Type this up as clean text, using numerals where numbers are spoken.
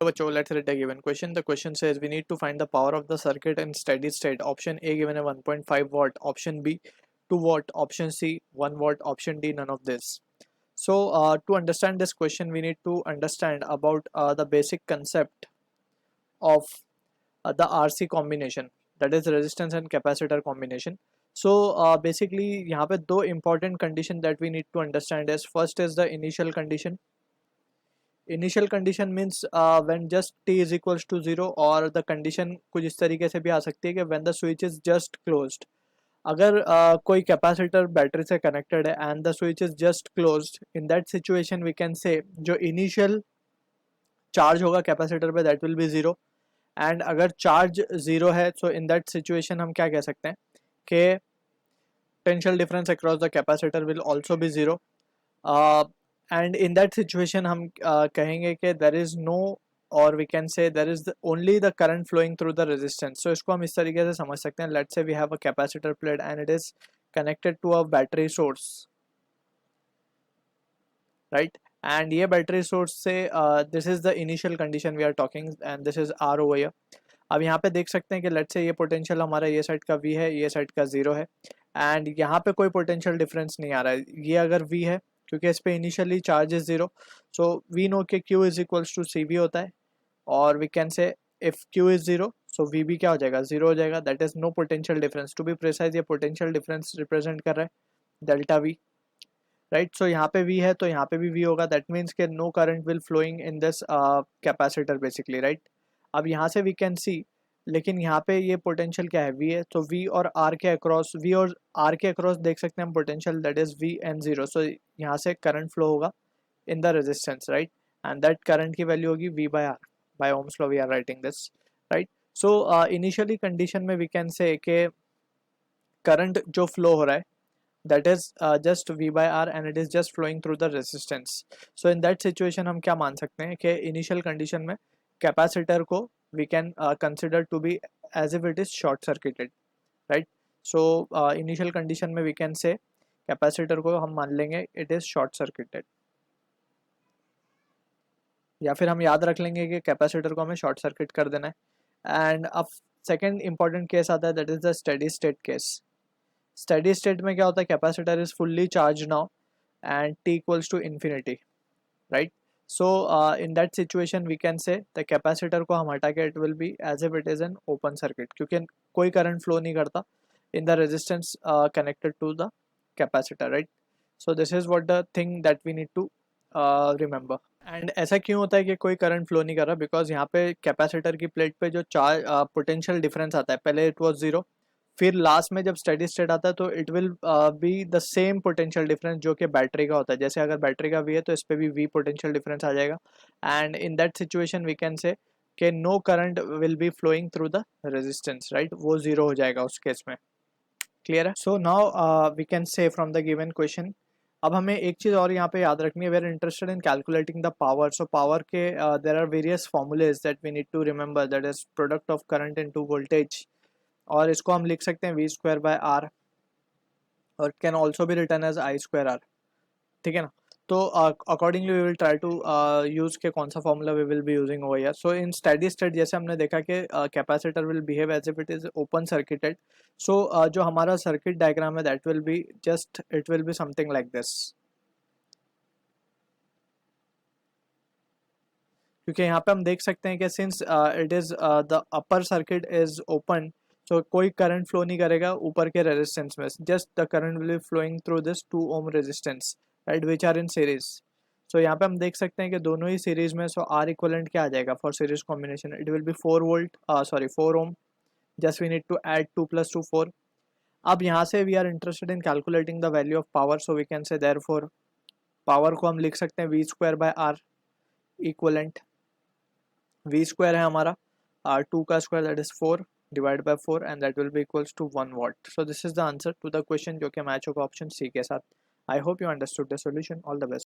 बच्चों, let's read the given question. The question says we need to find the power of the circuit in steady state. Option A given a 1.5 watt, option B 2 watt, option C 1 watt, option D none of this. So to understand this question we need to understand about the basic concept of the RC combination, that is resistance and capacitor combination. So basically यहाँ पे दो important condition that we need to understand is, first is the initial condition. Initial condition means when just t is equals to 0, और the condition कुछ इस तरीके से भी आ सकती है कि when the switch is just closed. अगर कोई कैपेसिटर बैटरी से कनेक्टेड है and the switch is just closed, in that situation we can say जो इनिशियल चार्ज होगा कैपेसिटर पे दैट विल बी 0. एंड अगर चार्ज 0 है तो इन दैट सिचुएशन हम क्या कह सकते हैं कि potential difference across the capacitor will also be 0. And in that situation हम कहेंगे कि देर इज़ नो, और we can say there is only the current flowing through the resistance. So इसको हम इस तरीके से समझ सकते हैं. Let's say we have a capacitor plate and it is connected to a battery source, right. And ये बैटरी सोर्स से this is the initial condition we are talking and this is R over here. अब यहाँ पे देख सकते हैं कि let's say ये पोटेंशियल हमारा ये साइड का V है, ये साइड का 0 है, एंड यहाँ पे कोई पोटेंशियल डिफरेंस नहीं आ रहा है. ये अगर V है क्योंकि इस पे initially charge is 0, so we know के Q is equals to CV होता है, और we can say if Q is 0 so VB क्या हो जाएगा, 0 हो जाएगा. That is no potential difference. To be precise ये पोटेंशियल डिफरेंस रिप्रेजेंट कर रहा है डेल्टा V, राइट. सो यहाँ पे V है तो यहाँ पे भी V होगा. दैट मीन्स के no current will flowing in this capacitor basically, right. अब यहाँ से वी कैन सी, लेकिन यहाँ पे ये पोटेंशियल क्या है, V है, तो V और R के अक्रॉस, V और R के अक्रॉस देख सकते हैं हम potential, that is V and 0. So यहाँ से करंट फ्लो होगा in the resistance, right, and that current की वैल्यू होगी V by R. By Ohm's law we are writing this, right. So initially condition में वी कैन से कि current जो flow हो रहा है that is just V by R and it is just flowing through the resistance. So in that situation हम क्या मान सकते हैं कि initial condition में कैपेसिटर को we can consider to be as if it is short circuited, right. So initial condition में we can say capacitor को हम मान लेंगे it is short circuited, या फिर हम याद रख लेंगे कि कैपेसिटर को हमें शॉर्ट सर्किट कर देना है. एंड अब सेकेंड इंपॉर्टेंट केस आता है, that is the steady state case. Steady state में क्या होता है, capacitor is fully charge now and t equals to infinity, right. So in that situation we can say the capacitor को हम हटा के it will be as if it is an open circuit, क्योंकि कोई करंट फ्लो नहीं करता in the resistance connected to the capacitor, right. So this is what the thing that we need to remember. And ऐसा क्यों होता है कि कोई करंट फ्लो नहीं कर रहा, बिकॉज यहाँ पे कैपेसिटर की प्लेट पे जो चार्ज पोटेंशियल डिफरेंस आता है, पहले इट वाज 0, फिर लास्ट में जब स्टेडी स्टेट आता है तो it will be the same potential difference जो कि बैटरी का होता है. जैसे अगर बैटरी का V है तो इस पर भी V पोटेंशियल डिफरेंस आ जाएगा, and in that situation we can say कि no current will be flowing through the resistance, right. वो 0 हो जाएगा उस केस में. क्लियर है. So now we can say from the given question. अब हमें एक चीज़ और यहाँ पे याद रखनी है, we are interested in calculating the power. So power के there are various formulae that we need to remember, that is product of current into voltage, और इसको हम लिख सकते हैं V स्क्वायर बाय R, और कैन ऑल्सो भी written as I square R, ठीक है ना. तो accordingly we will try to use के कौन सा formula we will be using over here. So in steady state जैसे हमने देखा कि capacitor will behave as if it is open circuited. So जो हमारा सर्किट डायग्राम है that will be just, it will be something like this, क्योंकि यहाँ पे हम देख सकते हैं कि since it is the upper circuit is open, so कोई करंट फ्लो नहीं करेगा ऊपर के रेजिस्टेंस में, just the current will be flowing through this 2 ohm resistance, right, which are in series. So यहाँ पे हम देख सकते हैं कि दोनों ही सीरीज में, सो R इक्वलेंट क्या आ जाएगा for series combination, it will be 4 volt, sorry 4 ohm, just we need to add 2 + 2 4. अब यहाँ से we are interested in calculating the value of power, so we can say therefore power को हम लिख सकते हैं V square by R equivalent. V square है हमारा, R2 का square that is 4 divide by 4 and that will be equals to 1 watt. So this is the answer to the question जो कि मैच होगा ऑप्शन C के साथ. I hope you understood the solution. All the best.